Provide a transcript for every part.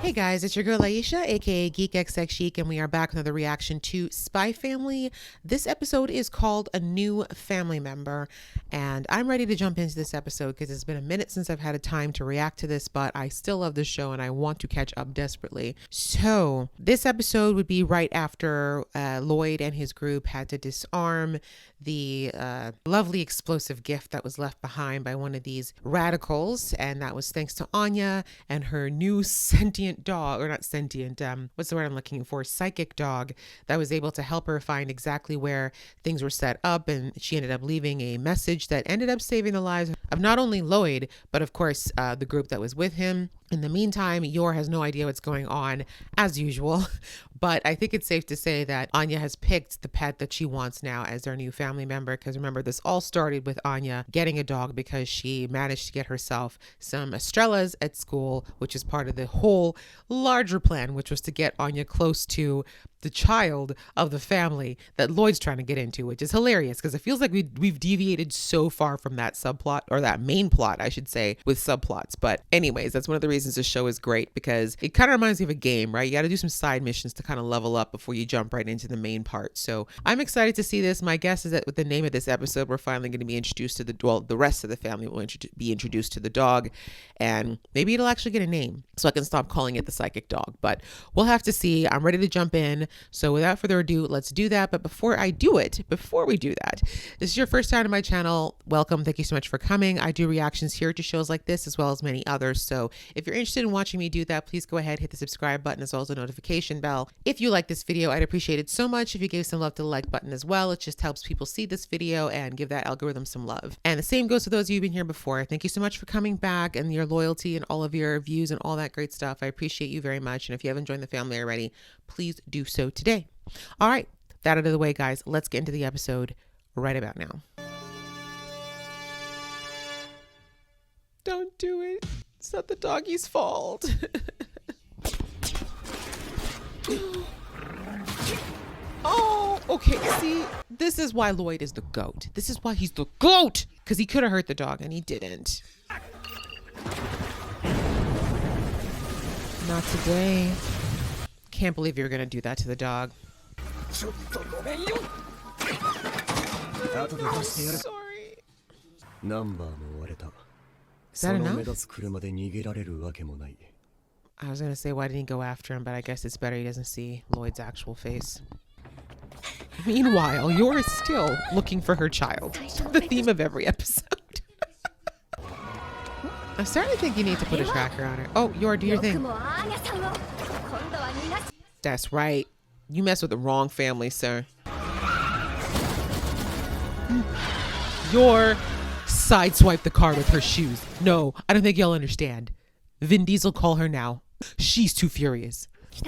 Hey guys, it's your girl Aisha, aka Geek XX Chic, and we are back with another reaction to Spy Family. This episode is called A New Family Member, and I'm ready to jump into this episode because it's been a minute since I've had a time to react to this, but I still love this show and I want to catch up desperately. So this episode would be right after Lloyd and his group had to disarm the lovely explosive gift that was left behind by one of these radicals, and that was thanks to Anya and her new sentient dog, or not sentient, what's the word I'm looking for, psychic dog, that was able to help her find exactly where things were set up, and she ended up leaving a message that ended up saving the lives of not only Lloyd, but of course the group that was with him. In the meantime, Yor has no idea what's going on, as usual, but I think it's safe to say that Anya has picked the pet that she wants now as their new family member, because remember, this all started with Anya getting a dog because she managed to get herself some Estrellas at school, which is part of the whole larger plan, which was to get Anya close to the child of the family that Lloyd's trying to get into, which is hilarious because it feels like we've deviated so far from that subplot, or that main plot, I should say, with subplots. But anyways, that's one of the reasons this show is great, because it kind of reminds me of a game, right? You got to do some side missions to kind of level up before you jump right into the main part. So I'm excited to see this. My guess is that with the name of this episode, we're finally going to be introduced to the rest of the family will be introduced to the dog, and maybe it'll actually get a name so I can stop calling it the psychic dog. But we'll have to see. I'm ready to jump in. So without further ado, let's do that. But before we do that, this is your first time to my channel, welcome. Thank you so much for coming. I do reactions here to shows like this as well as many others. So if you're interested in watching me do that, please go ahead, hit the subscribe button as well as the notification bell. If you like this video, I'd appreciate it so much if you gave some love to the like button as well. It just helps people see this video and give that algorithm some love. And the same goes to those of you who've been here before. Thank you so much for coming back and your loyalty and all of your views and all that great stuff. I appreciate you very much. And if you haven't joined the family already, please do so today. All right, that out of the way, guys. Let's get into the episode right about now. Don't do it. It's not the doggy's fault. Oh, okay. See, this is why Lloyd is the GOAT. This is why he's the GOAT, because he could have hurt the dog and he didn't. Not today. Can't believe you were going to do that to the dog. Sorry. Is that enough? I was going to say, why didn't he go after him? But I guess it's better he doesn't see Lloyd's actual face. Meanwhile, Yor is still looking for her child. The theme of every episode. I'm starting to think you need to put a tracker on her. Oh, Yor, do your thing. That's right. You mess with the wrong family, sir. Yor sideswiped the car with her shoes. No, I don't think y'all understand. Vin Diesel, call her now. She's too furious. She is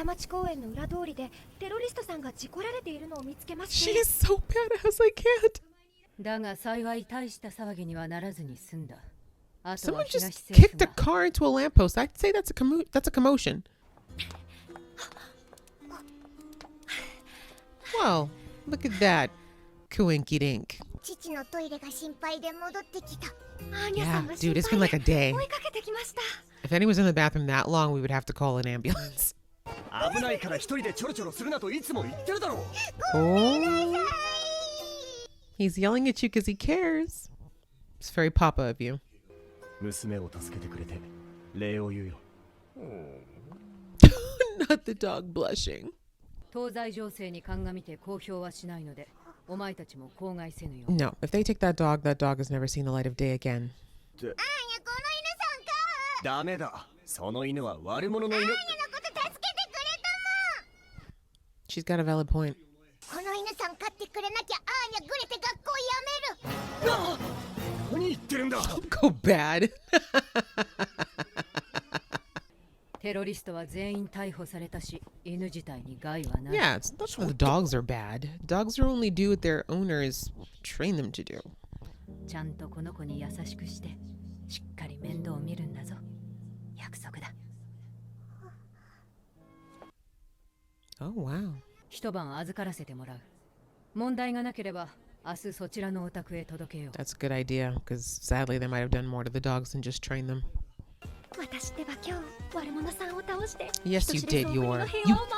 so badass, I can't. Someone just kicked a car into a lamppost. I'd say that's a commotion. Well, look at that. Coinky dink. Yeah, dude, it's been like a day. If anyone's in the bathroom that long, we would have to call an ambulance. Oh. He's yelling at you because he cares. It's very papa of you. Not the dog blushing. No, if they take that dog has never seen the light of day again. She's got a valid point. Don't go bad. Yeah, it's not that the dogs are bad. Dogs are only do what their owners train them to do. Oh, wow. That's a good idea, because sadly they might have done more to the dogs than just train them. Yes, you did. You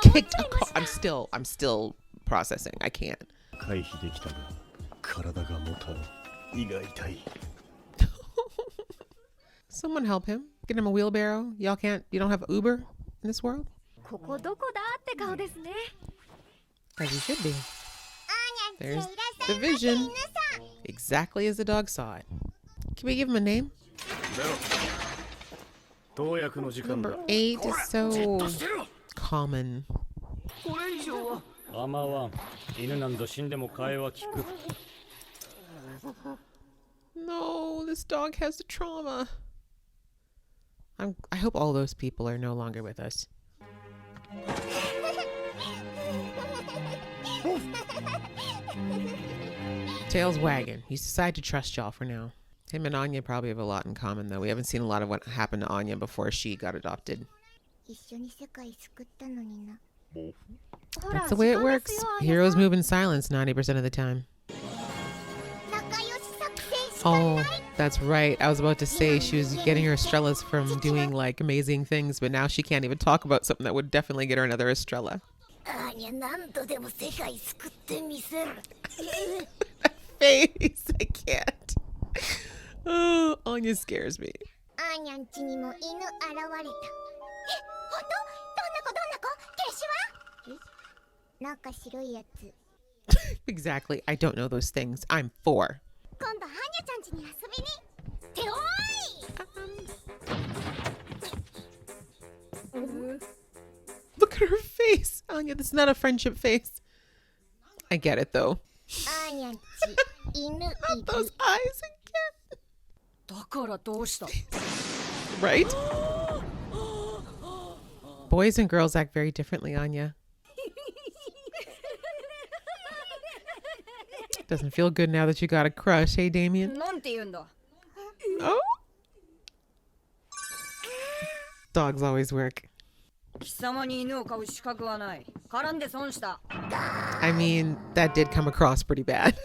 kicked a car. I'm still processing. I can't. Someone help him. Get him a wheelbarrow. You don't have Uber in this world? As you should be. There's the vision. Exactly as the dog saw it. Can we give him a name? Number 8 is so common. No, this dog has the trauma. I hope all those people are no longer with us. Tail's wagging. He's decided to trust y'all for now. Him and Anya probably have a lot in common, though. We haven't seen a lot of what happened to Anya before she got adopted. That's the way it works. Heroes move in silence 90% of the time. Oh, that's right. I was about to say she was getting her Estrellas from doing like amazing things, but now she can't even talk about something that would definitely get her another Estrella. Face. I can't. Oh, Anya scares me. Exactly. I don't know those things. I'm 4. Look at her face. Anya, that's not a friendship face. I get it though. Not those eyes again. Right? Boys and girls act very differently, Anya. Doesn't feel good now that you got a crush, hey Damien? Oh? Dogs always work. I mean, that did come across pretty bad.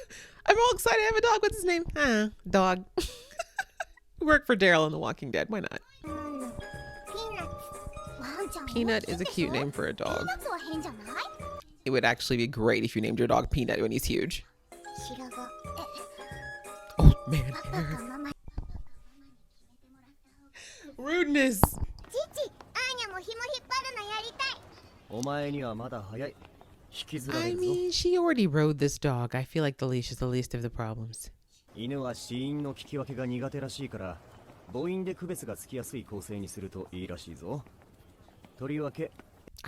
I'm all excited to have a dog. What's his name? Dog. Work for Daryl in The Walking Dead. Why not? Peanut is a cute name for a dog. It would actually be great if you named your dog Peanut when he's huge. Oh, man. Rudeness. I mean, she already rode this dog. I feel like the leash is the least of the problems. I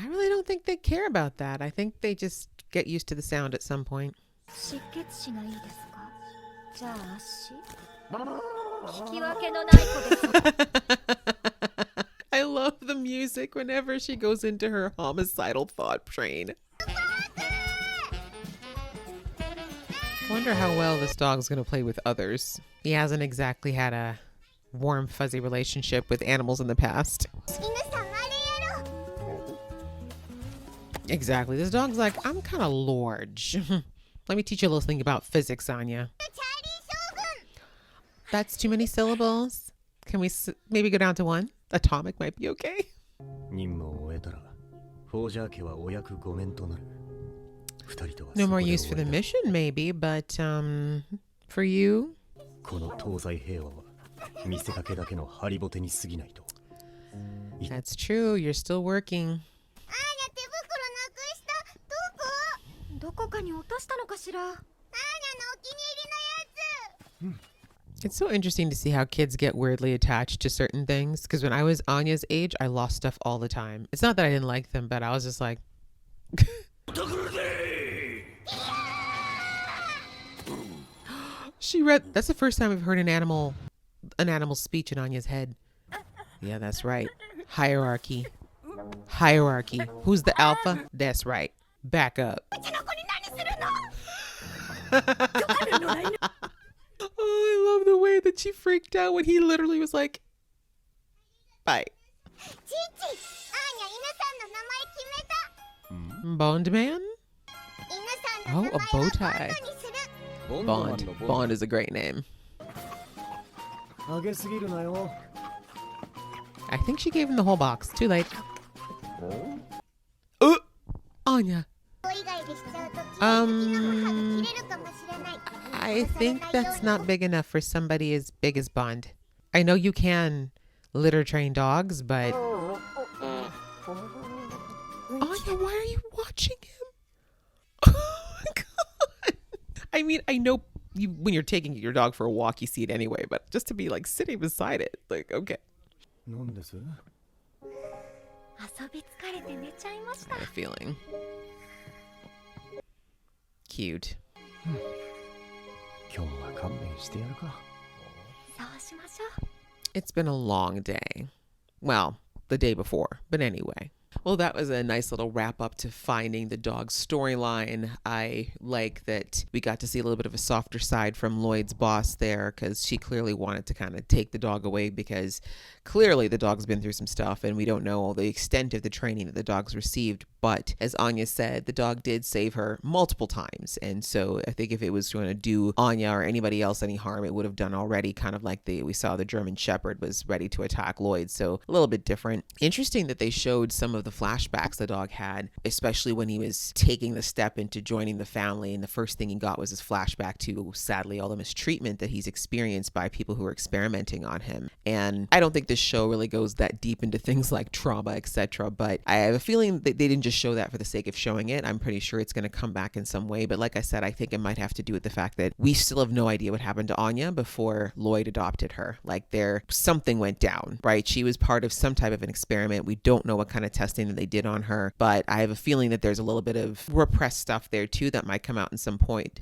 really don't think they care about that. I think they just get used to the sound at some point. I love the music whenever she goes into her homicidal thought train. I wonder how well this dog's going to play with others. He hasn't exactly had a warm, fuzzy relationship with animals in the past. Exactly. This dog's like, I'm kind of large. Let me teach you a little thing about physics, Anya. That's too many syllables. Can we maybe go down to 1? Atomic might be okay. No more use for the mission, maybe, but for you? That's true. You're still working. It's so interesting to see how kids get weirdly attached to certain things. Because when I was Anya's age, I lost stuff all the time. It's not that I didn't like them, but I was just like... She read... That's the first time I've heard an animal speech in Anya's head. Yeah, that's right. Hierarchy. Hierarchy. Who's the alpha? That's right. Back up. Oh, I love the way that she freaked out when he literally was like, bye. Bond man? Oh, a bow tie. Bond. Bond is a great name. I think she gave him the whole box. Too late. Uh, Anya. I think that's not big enough for somebody as big as Bond. I know you can litter train dogs, but Anya, why are you watching him? Oh my God. I mean, I know you when you're taking your dog for a walk, you see it anyway, but just to be like sitting beside it, like, okay. I had a feeling. Cute. It's been a long day. Well, the day before, but anyway. Well, that was a nice little wrap up to finding the dog's storyline. I like that we got to see a little bit of a softer side from Lloyd's boss there, because she clearly wanted to kind of take the dog away because clearly the dog's been through some stuff and we don't know all the extent of the training that the dog's received. But as Anya said, the dog did save her multiple times. And so I think if it was going to do Anya or anybody else any harm, it would have done already, kind of like we saw the German Shepherd was ready to attack Lloyd. So a little bit different. Interesting that they showed some of the flashbacks the dog had, especially when he was taking the step into joining the family. And the first thing he got was his flashback to, sadly, all the mistreatment that he's experienced by people who are experimenting on him. And I don't think this show really goes that deep into things like trauma, etc. But I have a feeling that they didn't just show that for the sake of showing it. I'm pretty sure it's going to come back in some way. But like I said, I think it might have to do with the fact that we still have no idea what happened to Anya before Lloyd adopted her. Like something went down, right? She was part of some type of an experiment. We don't know what kind of testing that they did on her, but I have a feeling that there's a little bit of repressed stuff there too that might come out at some point.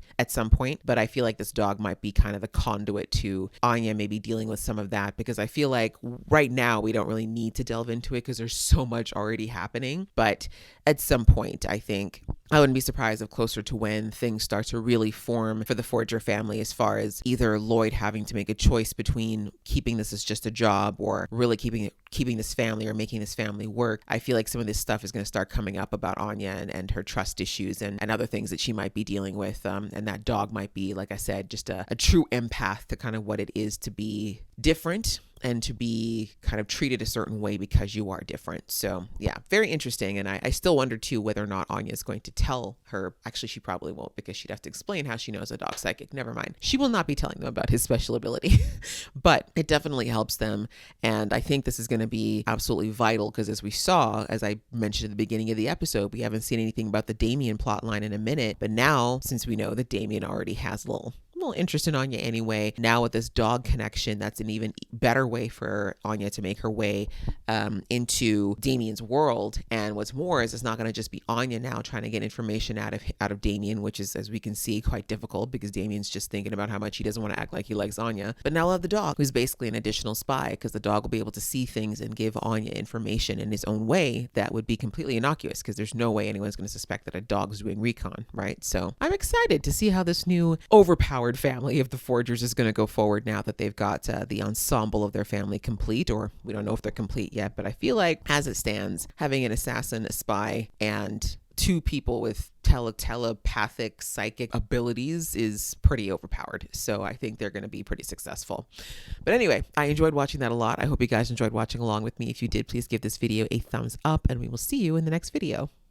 But I feel like this dog might be kind of the conduit to Anya maybe dealing with some of that, because I feel like right now we don't really need to delve into it because there's so much already happening. But at some point, I think I wouldn't be surprised if closer to when things start to really form for the Forger family, as far as either Lloyd having to make a choice between keeping this as just a job or really keeping this family or making this family work. I feel like some of this stuff is going to start coming up about Anya and her trust issues and other things that she might be dealing with. And that dog might be, like I said, just a true empath to kind of what it is to be different and to be kind of treated a certain way because you are different. So yeah, very interesting. And I still wonder too whether or not Anya is going to tell her. Actually, she probably won't, because she'd have to explain how she knows a dog's psychic. Never mind. She will not be telling them about his special ability, but it definitely helps them. And I think this is going to be absolutely vital, because as I mentioned at the beginning of the episode, we haven't seen anything about the Damien plotline in a minute. But now, since we know that Damien already has a little interest in Anya anyway, now with this dog connection, that's an even better way for Anya to make her way into Damien's world. And what's more is it's not going to just be Anya now trying to get information out of Damien, which is, as we can see, quite difficult, because Damien's just thinking about how much he doesn't want to act like he likes Anya. But now we'll have the dog, who's basically an additional spy, because the dog will be able to see things and give Anya information in his own way that would be completely innocuous, because there's no way anyone's going to suspect that a dog's doing recon, right? So I'm excited to see how this new overpowered family of the Forgers is going to go forward now that they've got the ensemble of their family complete, or we don't know if they're complete yet. But I feel like, as it stands, having an assassin, a spy, and two people with telepathic psychic abilities is pretty overpowered. So I think they're going to be pretty successful. But anyway, I enjoyed watching that a lot. I hope you guys enjoyed watching along with me. If you did, please give this video a thumbs up, and we will see you in the next video.